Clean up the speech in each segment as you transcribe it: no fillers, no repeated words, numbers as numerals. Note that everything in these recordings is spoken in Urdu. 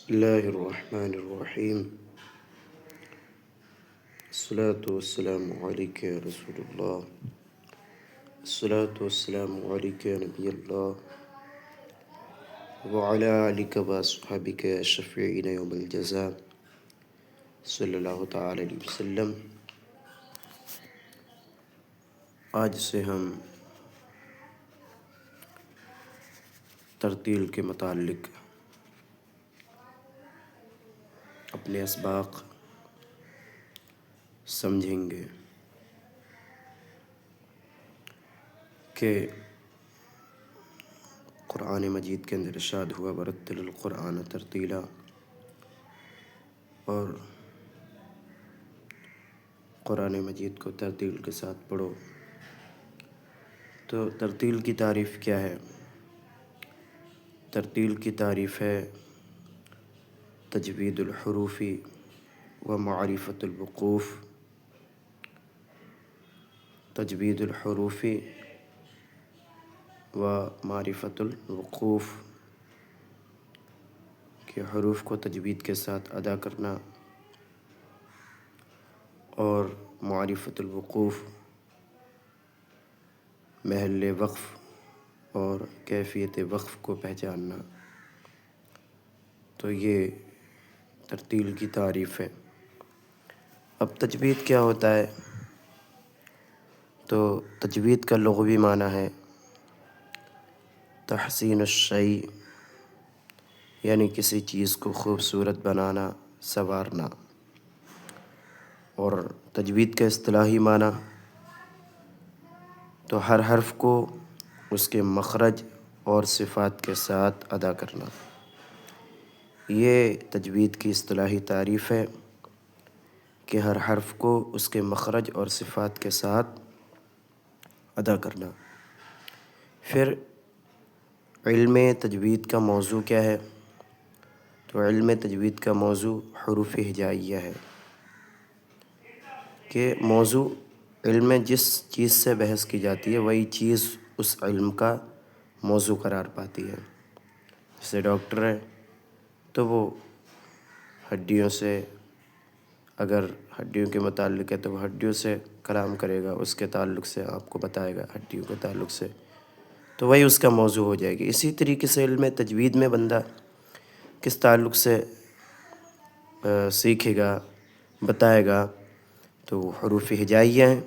بسم الله الرحمن الرحيم. الصلاة والسلام عليك يا رسول الله. الصلاة والسلام عليك يا نبي الله وعلى آلك وأصحابك يا شفيعين يوم الجزاء صلی اللہ تعالی علیہ وسلم. آج سے ہم ترتیل کے متعلق اپنے اسباق سمجھیں گے کہ قرآن مجید کے اندر ارشاد ہوا ورتل القرآن ترتیلا، اور قرآن مجید کو ترتیل کے ساتھ پڑھو. تو ترتیل کی تعریف کیا ہے؟ ترتیل کی تعریف ہے تجوید الحروف و معرفت الوقوف. تجوید الحروف و معرفت الوقوف کہ حروف کو تجوید کے ساتھ ادا کرنا، اور معرفت الوقوف محل وقف اور کیفیت وقف کو پہچاننا. تو یہ ترتیل کی تعریف ہے. اب تجوید کیا ہوتا ہے؟ تو تجوید کا لغوی معنی ہے تحسین الشیء، یعنی کسی چیز کو خوبصورت بنانا، سنوارنا. اور تجوید کا اصطلاحی معنی تو ہر حرف کو اس کے مخرج اور صفات کے ساتھ ادا کرنا. یہ تجوید کی اصطلاحی تعریف ہے کہ ہر حرف کو اس کے مخرج اور صفات کے ساتھ ادا کرنا. پھر علم تجوید کا موضوع کیا ہے؟ تو علم تجوید کا موضوع حروف ہجائیہ ہے. کہ موضوع علم میں جس چیز سے بحث کی جاتی ہے وہی چیز اس علم کا موضوع قرار پاتی ہے. جیسے ڈاکٹر ہے تو وہ ہڈیوں سے، اگر ہڈیوں کے متعلق ہے تو وہ ہڈیوں سے کلام کرے گا، اس کے تعلق سے آپ کو بتائے گا ہڈیوں کے تعلق سے، تو وہی اس کا موضوع ہو جائے گی. اسی طریقے سے علم تجوید میں بندہ کس تعلق سے سیکھے گا، بتائے گا، تو حروف ہجائیہ ہیں.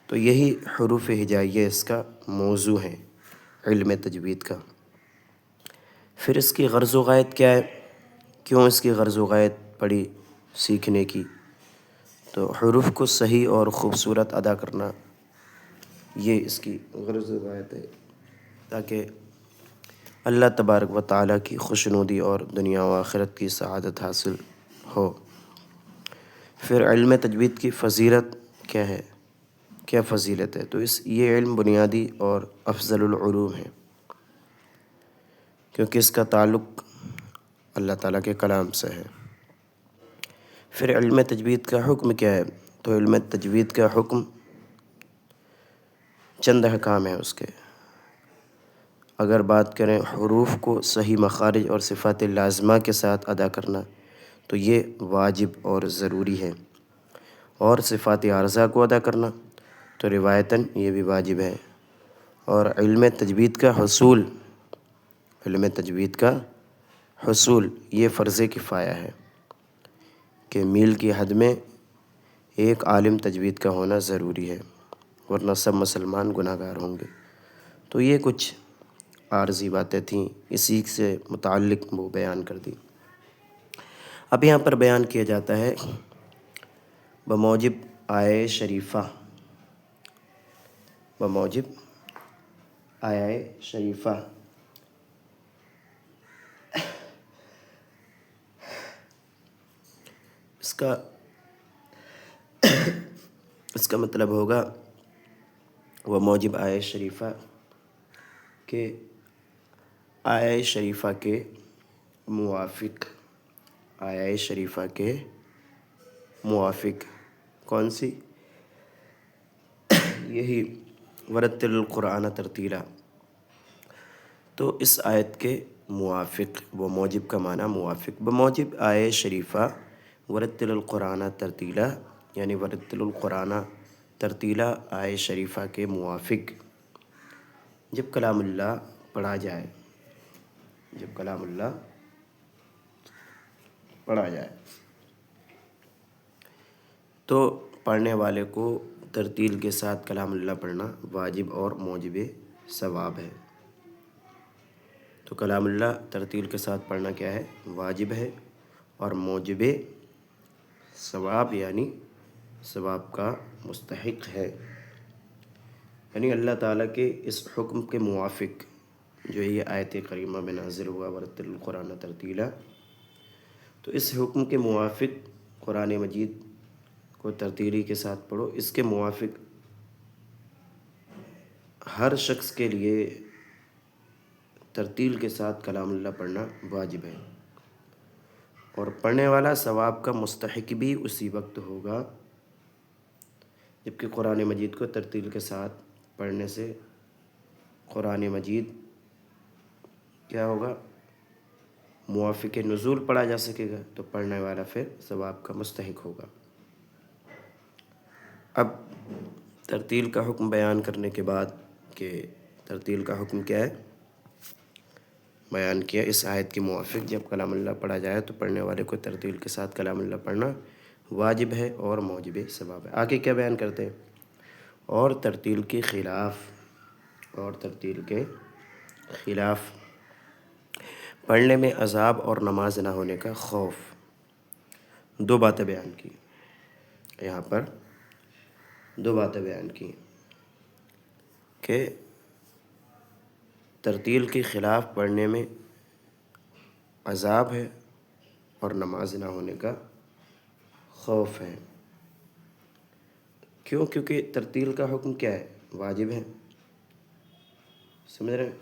تو یہی حروف ہجائیہ اس کا موضوع ہے علم تجوید کا. پھر اس کی غرض و غایت کیا ہے؟ کیوں اس کی غرض و غایت پڑی سیکھنے کی؟ تو حروف کو صحیح اور خوبصورت ادا کرنا، یہ اس کی غرض و غایت ہے، تاکہ اللہ تبارک و تعالیٰ کی خوشنودی اور دنیا و آخرت کی سعادت حاصل ہو. پھر علم تجوید کی فضیلت کیا ہے؟ کیا فضیلت ہے؟ تو یہ علم بنیادی اور افضل العلوم ہے، کیونکہ اس کا تعلق اللہ تعالیٰ کے کلام سے ہے. پھر علم تجوید کا حکم کیا ہے؟ تو علم تجوید کا حکم چند احکام ہیں اس کے. اگر بات کریں حروف کو صحیح مخارج اور صفات لازمہ کے ساتھ ادا کرنا، تو یہ واجب اور ضروری ہے. اور صفات عارضہ کو ادا کرنا تو روایتاً یہ بھی واجب ہے. اور علم تجوید کا حصول، علم تجوید کا حصول یہ فرض کفایہ ہے کہ میل کی حد میں ایک عالم تجوید کا ہونا ضروری ہے، ورنہ سب مسلمان گناہ گار ہوں گے. تو یہ کچھ عارضی باتیں تھیں، اسی سے متعلق وہ بیان کر دی. اب یہاں پر بیان کیا جاتا ہے بموجب آیہ شریفہ، بموجب آیہ شریفہ. اس کا مطلب ہوگا وہ موجب آیہ شریفہ کہ آیہ شریفہ کے موافق، آیہ شریفہ کے موافق کون سی؟ یہی ورتل القرآن ترتیلا. تو اس آیت کے موافق، و موجب کا معنی موافق، بموجب آئے شریفہ، ورتل القرآن ترتیلا، یعنی ورتل القرآن ترتیلا آئے شریفہ کے موافق جب کلام اللہ پڑھا جائے، جب کلام اللہ پڑھا جائے تو پڑھنے والے کو ترتیل کے ساتھ کلام اللہ پڑھنا واجب اور موجب ثواب ہے۔ تو کلام اللہ ترتیل کے ساتھ پڑھنا کیا ہے؟ واجب ہے اور موجب ثواب یعنی ثواب کا مستحق ہے، یعنی اللہ تعالیٰ کے اس حکم کے موافق جو یہ آیت کریمہ میں نازل ہوا ورتل القرآن ترتیلا، تو اس حکم کے موافق قرآن مجید کو ترتیلی کے ساتھ پڑھو، اس کے موافق ہر شخص کے لیے ترتیل کے ساتھ کلام اللہ پڑھنا واجب ہے، اور پڑھنے والا ثواب کا مستحق بھی اسی وقت ہوگا جبکہ قرآن مجید کو ترتیل کے ساتھ پڑھنے سے قرآن مجید کیا ہوگا؟ موافق نزول پڑھا جا سکے گا، تو پڑھنے والا پھر ثواب کا مستحق ہوگا۔ اب ترتیل کا حکم بیان کرنے کے بعد کہ ترتیل کا حکم کیا ہے بیان کیا، اس آیت کے موافق جب کلام اللہ پڑھا جائے تو پڑھنے والے کو ترتیل کے ساتھ کلام اللہ پڑھنا واجب ہے اور موجب ثواب ہے۔ آگے کیا بیان کرتے ہیں؟ اور ترتیل کے خلاف، اور ترتیل کے خلاف پڑھنے میں عذاب اور نماز نہ ہونے کا خوف، دو باتیں بیان کی یہاں پر، دو باتیں بیان کی کہ ترتیل کے خلاف پڑھنے میں عذاب ہے اور نماز نہ ہونے کا خوف ہے۔ کیوں؟ کیونکہ ترتیل کا حکم کیا ہے؟ واجب ہے، سمجھ رہے ہیں؟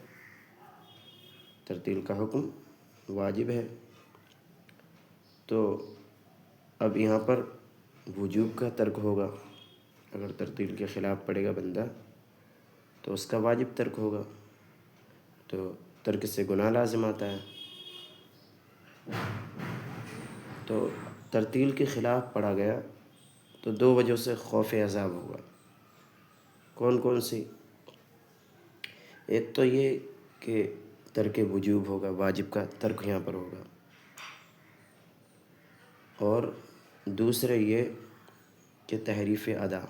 ترتیل کا حکم واجب ہے، تو اب یہاں پر وجوب کا ترک ہوگا، اگر ترتیل کے خلاف پڑھے گا بندہ تو اس کا واجب ترک ہوگا، تو ترک سے گناہ لازم آتا ہے۔ تو ترتیل کے خلاف پڑھا گیا تو دو وجہ سے خوف عذاب ہوگا، کون کون سی؟ ایک تو یہ کہ ترک وجوب ہوگا، واجب کا ترک یہاں پر ہوگا، اور دوسرے یہ کہ تحریف ادا،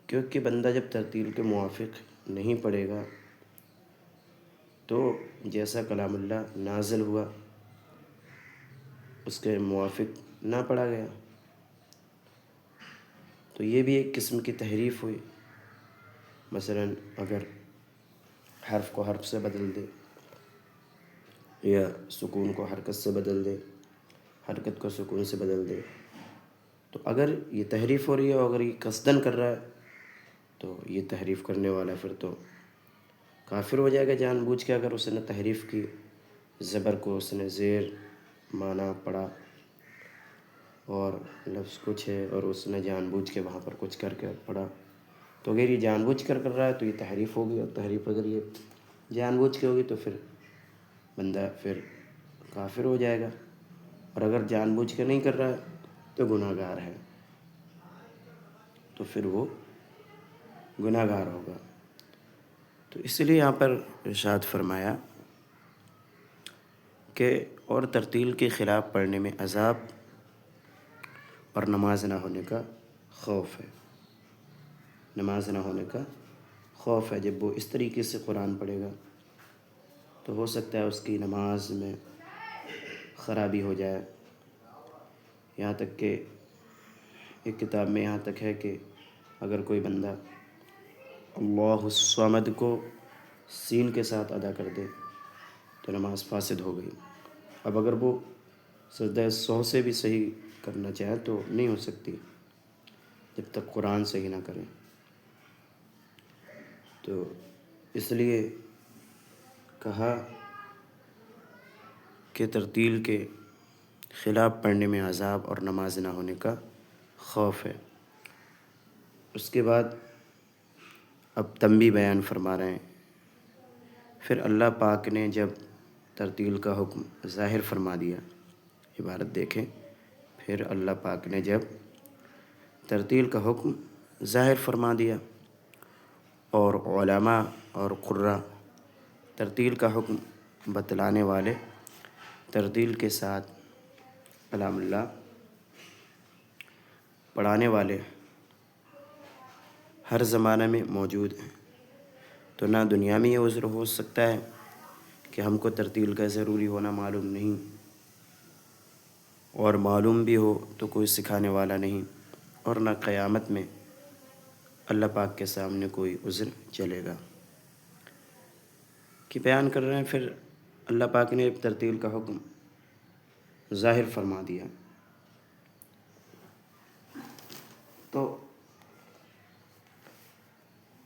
کیونکہ بندہ جب ترتیل کے موافق نہیں پڑھے گا تو جیسا کلام اللہ نازل ہوا اس کے موافق نہ پڑھا گیا تو یہ بھی ایک قسم کی تحریف ہوئی۔ مثلا اگر حرف کو حرف سے بدل دے یا سکون کو حرکت سے بدل دے، حرکت کو سکون سے بدل دے، تو اگر یہ تحریف ہو رہی ہے اور اگر یہ قصدن کر رہا ہے تو یہ تحریف کرنے والا پھر تو کافر ہو جائے گا جان بوجھ کے، اگر اس نے تحریف کی، زبر کو اس نے زیر معنی پڑھا اور لفظ کچھ ہے اور اس نے جان بوجھ کے وہاں پر کچھ کر کے پڑھا، تو اگر یہ جان بوجھ کر رہا ہے تو یہ تحریف ہوگی، اور تحریف اگر یہ جان بوجھ کے ہوگی تو پھر بندہ پھر کافر ہو جائے گا، اور اگر جان بوجھ کے نہیں کر رہا ہے تو گناہ گار ہے، تو پھر وہ گناہ گار ہوگا۔ تو اس لیے یہاں پر ارشاد فرمایا کہ اور ترتیل کے خلاف پڑھنے میں عذاب اور نماز نہ ہونے کا خوف ہے، نماز نہ ہونے کا خوف ہے۔ جب وہ اس طریقے سے قرآن پڑھے گا تو ہو سکتا ہے اس کی نماز میں خرابی ہو جائے، یہاں تک کہ ایک کتاب میں یہاں تک ہے کہ اگر کوئی بندہ اللہ الصمد کو سین کے ساتھ ادا کر دے تو نماز فاسد ہو گئی۔ اب اگر وہ سجدہ سہو سے بھی صحیح کرنا چاہے تو نہیں ہو سکتی جب تک قرآن صحیح نہ کریں، تو اس لیے کہا کہ ترتیل کے خلاف پڑھنے میں عذاب اور نماز نہ ہونے کا خوف ہے۔ اس کے بعد اب تنبیہ بیان فرما رہے ہیں پھر اللہ پاک نے جب ترتیل کا حکم ظاہر فرما دیا، عبارت دیکھیں، پھر اللہ پاک نے جب ترتیل کا حکم ظاہر فرما دیا اور علماء اور قراء ترتیل کا حکم بتلانے والے، ترتیل کے ساتھ کلام اللہ پڑھانے والے ہر زمانے میں موجود ہیں، تو نہ دنیا میں یہ عذر ہو سکتا ہے کہ ہم کو ترتیل کا ضروری ہونا معلوم نہیں، اور معلوم بھی ہو تو کوئی سکھانے والا نہیں، اور نہ قیامت میں اللہ پاک کے سامنے کوئی عذر چلے گا کہ بیان کر رہے ہیں۔ پھر اللہ پاک نے ترتیل کا حکم ظاہر فرما دیا تو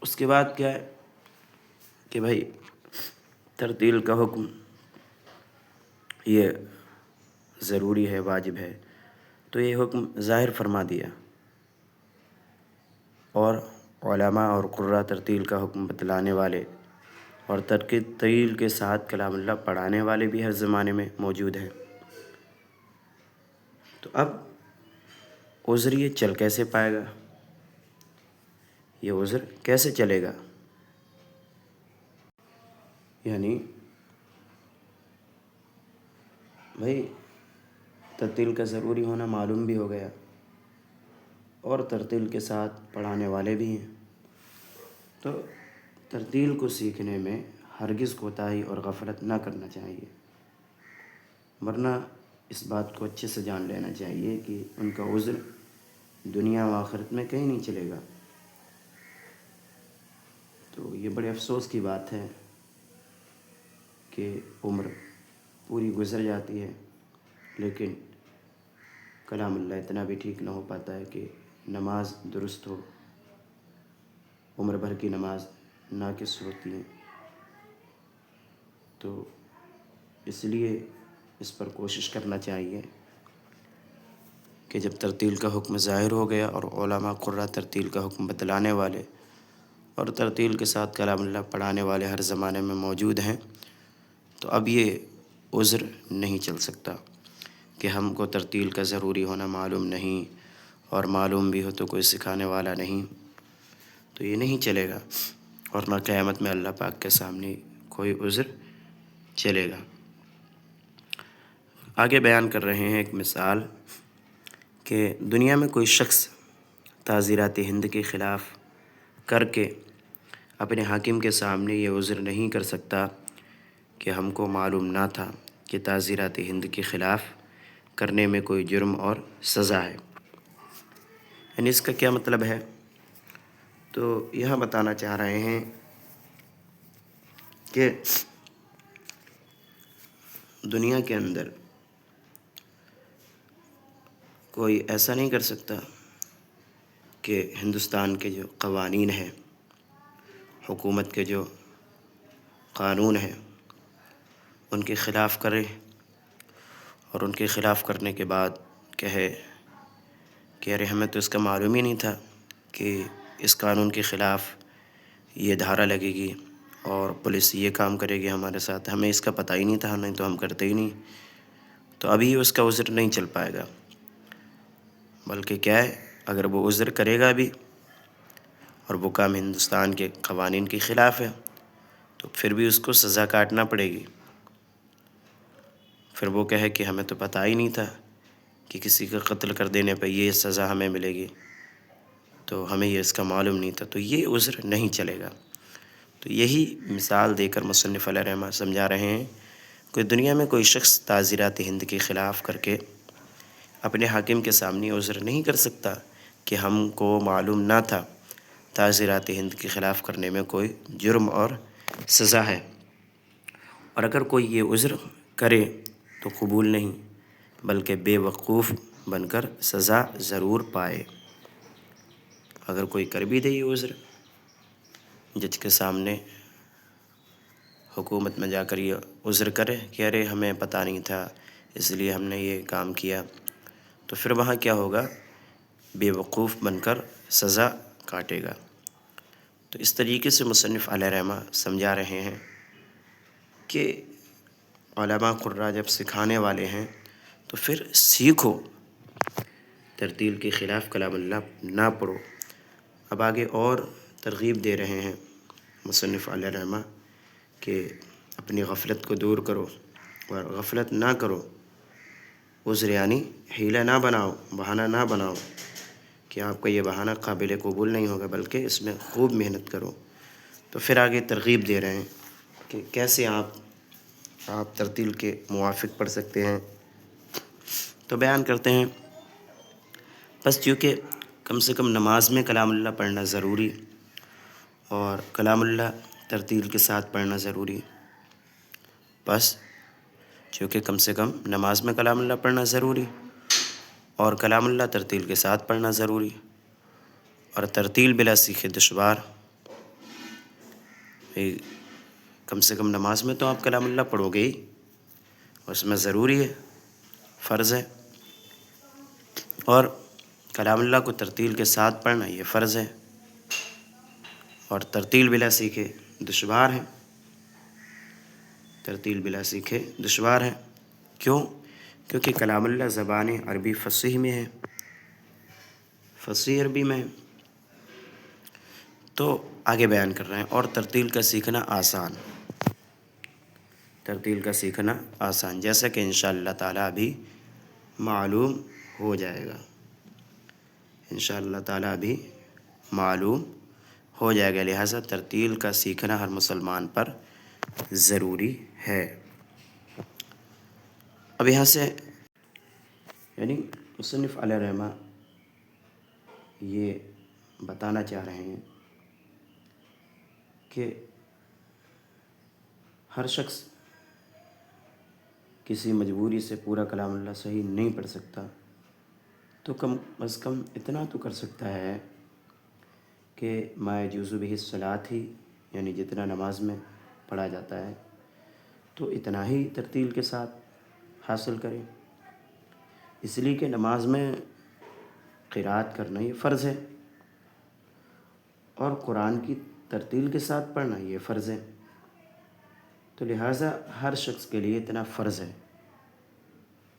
اس کے بعد کیا ہے کہ بھائی ترتیل کا حکم یہ ضروری ہے، واجب ہے، تو یہ حکم ظاہر فرما دیا اور علماء اور قراء ترتیل کا حکم بتلانے والے اور ترتیل کے ساتھ کلام اللہ پڑھانے والے بھی ہر زمانے میں موجود ہیں، تو اب عذر یہ چل کیسے پائے گا؟ یہ عذر کیسے چلے گا؟ یعنی بھائی ترتیل کا ضروری ہونا معلوم بھی ہو گیا اور ترتیل کے ساتھ پڑھانے والے بھی ہیں، تو ترتیل کو سیکھنے میں ہرگز کوتاہی اور غفلت نہ کرنا چاہیے، ورنہ اس بات کو اچھے سے جان لینا چاہیے کہ ان کا عذر دنیا و آخرت میں کہیں نہیں چلے گا۔ تو یہ بڑے افسوس کی بات ہے کہ عمر پوری گزر جاتی ہے لیکن کلام اللہ اتنا بھی ٹھیک نہ ہو پاتا ہے کہ نماز درست ہو، عمر بھر کی نماز ناقص ہوتی ہے، تو اس لیے اس پر کوشش کرنا چاہیے کہ جب ترتیل کا حکم ظاہر ہو گیا اور علماء قراء ترتیل کا حکم بتلانے والے اور ترتیل کے ساتھ کلام اللہ پڑھانے والے ہر زمانے میں موجود ہیں، تو اب یہ عذر نہیں چل سکتا کہ ہم کو ترتیل کا ضروری ہونا معلوم نہیں اور معلوم بھی ہو تو کوئی سکھانے والا نہیں، تو یہ نہیں چلے گا، اور نہ قیامت میں اللہ پاک کے سامنے کوئی عذر چلے گا۔ آگے بیان کر رہے ہیں ایک مثال کہ دنیا میں کوئی شخص تعزیرات ہند کے خلاف کر کے اپنے حاکم کے سامنے یہ عذر نہیں کر سکتا کہ ہم کو معلوم نہ تھا کہ تعزیرات ہند کے خلاف کرنے میں کوئی جرم اور سزا ہے۔ یعنی اس کا کیا مطلب ہے؟ تو یہاں بتانا چاہ رہے ہیں کہ دنیا کے اندر کوئی ایسا نہیں کر سکتا کہ ہندوستان کے جو قوانین ہیں، حکومت کے جو قانون ہیں، ان کے خلاف کرے اور ان کے خلاف کرنے کے بعد کہے کہ ارے ہمیں تو اس کا معلوم ہی نہیں تھا کہ اس قانون کے خلاف یہ دھارا لگے گی اور پولیس یہ کام کرے گی ہمارے ساتھ، ہمیں اس کا پتہ ہی نہیں تھا، نہیں تو ہم کرتے ہی نہیں، تو ابھی اس کا عذر نہیں چل پائے گا، بلکہ کیا ہے، اگر وہ عذر کرے گا بھی اور وہ کام ہندوستان کے قوانین کے خلاف ہے تو پھر بھی اس کو سزا کاٹنا پڑے گی۔ پھر وہ کہے کہ ہمیں تو پتہ ہی نہیں تھا کہ کسی کا قتل کر دینے پہ یہ سزا ہمیں ملے گی، تو ہمیں یہ اس کا معلوم نہیں تھا، تو یہ عذر نہیں چلے گا۔ تو یہی مثال دے کر مصنف علیہ رحمہ سمجھا رہے ہیں کہ دنیا میں کوئی شخص تعزیرات ہند کے خلاف کر کے اپنے حاکم کے سامنے عذر نہیں کر سکتا کہ ہم کو معلوم نہ تھا تعزیرات ہند کے خلاف کرنے میں کوئی جرم اور سزا ہے، اور اگر کوئی یہ عذر کرے تو قبول نہیں بلکہ بے وقوف بن کر سزا ضرور پائے۔ اگر کوئی کر بھی دے یہ عذر، جج کے سامنے حکومت میں جا کر یہ عذر کرے کہ ارے ہمیں پتہ نہیں تھا اس لیے ہم نے یہ کام کیا، تو پھر وہاں کیا ہوگا، بے وقوف بن کر سزا کاٹے گا۔ تو اس طریقے سے مصنف علیہ رحمہ سمجھا رہے ہیں کہ علماء قراء جب سکھانے والے ہیں تو پھر سیکھو، ترتیل کے خلاف کلام اللہ نہ پڑھو۔ اب آگے اور ترغیب دے رہے ہیں مصنف علیہ رحمہ کہ اپنی غفلت کو دور کرو اور غفلت نہ کرو، عذر یعنی حیلہ نہ بناؤ، بہانہ نہ بناؤ کہ آپ کا یہ بہانہ قابل قبول نہیں ہوگا، بلکہ اس میں خوب محنت کرو۔ تو پھر آگے ترغیب دے رہے ہیں کہ کیسے آپ ترتیل کے موافق پڑھ سکتے ہیں۔ تو بیان کرتے ہیں، بس چونکہ کم سے کم نماز میں کلام اللہ پڑھنا ضروری اور کلام اللہ ترتیل کے ساتھ پڑھنا ضروری، بس چونکہ کم سے کم نماز میں کلام اللہ پڑھنا ضروری اور کلام اللہ ترتیل کے ساتھ پڑھنا ضروری، اور ترتیل بلا سیکھے دشوار۔ کم سے کم نماز میں تو آپ کلام اللہ پڑھو گے ہی، اس میں ضروری ہے، فرض ہے، اور کلام اللہ کو ترتیل کے ساتھ پڑھنا یہ فرض ہے، اور ترتیل بلا سیکھے دشوار ہے، ترتیل بلا سیکھے دشوار ہے۔ کیوں؟ کیونکہ کلام اللہ زبان عربی فصیح میں ہے، فصیح عربی میں ہے۔ تو آگے بیان کر رہے ہیں، اور ترتیل کا سیکھنا آسان، ترتیل کا سیکھنا آسان، جیسا کہ انشاءاللہ تعالیٰ بھی معلوم ہو جائے گا، انشاءاللہ تعالیٰ بھی معلوم ہو جائے گا۔ لہٰذا ترتیل کا سیکھنا ہر مسلمان پر ضروری ہے۔ اب یہاں سے یعنی مصنف علیہ رحمہ یہ بتانا چاہ رہے ہیں کہ ہر شخص کسی مجبوری سے پورا کلام اللہ صحیح نہیں پڑھ سکتا، تو کم از کم اتنا تو کر سکتا ہے کہ ما یجوز بہ الصلاۃ ہی، یعنی جتنا نماز میں پڑھا جاتا ہے تو اتنا ہی ترتیل کے ساتھ حاصل کرے، اس لیے کہ نماز میں قرأت کرنا یہ فرض ہے اور قرآن کی ترتیل کے ساتھ پڑھنا یہ فرض ہے۔ تو لہٰذا ہر شخص کے لیے اتنا فرض ہے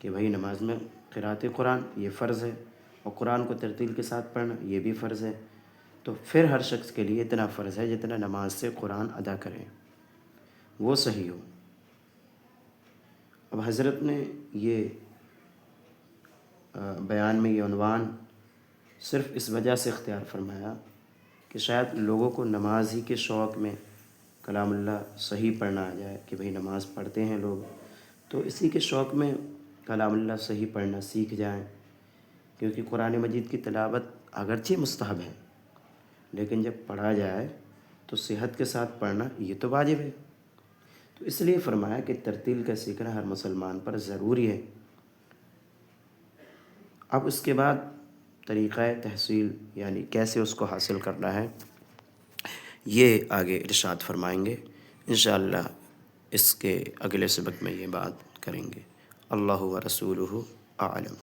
کہ بھئی نماز میں قرأت قرآن یہ فرض ہے، اور قرآن کو ترتیل کے ساتھ پڑھنا یہ بھی فرض ہے۔ تو پھر ہر شخص کے لیے اتنا فرض ہے جتنا نماز سے قرآن ادا کرے وہ صحیح ہو۔ اب حضرت نے یہ بیان میں یہ عنوان صرف اس وجہ سے اختیار فرمایا کہ شاید لوگوں کو نماز ہی کے شوق میں کلام اللہ صحیح پڑھنا آ جائے کہ بھئی نماز پڑھتے ہیں لوگ، تو اسی کے شوق میں کلام اللہ صحیح پڑھنا سیکھ جائیں، کیونکہ قرآن مجید کی تلاوت اگرچہ مستحب ہے لیکن جب پڑھا جائے تو صحت کے ساتھ پڑھنا یہ تو واجب ہے۔ تو اس لیے فرمایا کہ ترتیل کا سیکھنا ہر مسلمان پر ضروری ہے۔ اب اس کے بعد طریقہ تحصیل یعنی کیسے اس کو حاصل کرنا ہے یہ آگے ارشاد فرمائیں گے، انشاءاللہ اس کے اگلے سبق میں یہ بات کریں گے۔ اللہ و رسولہ اعلم۔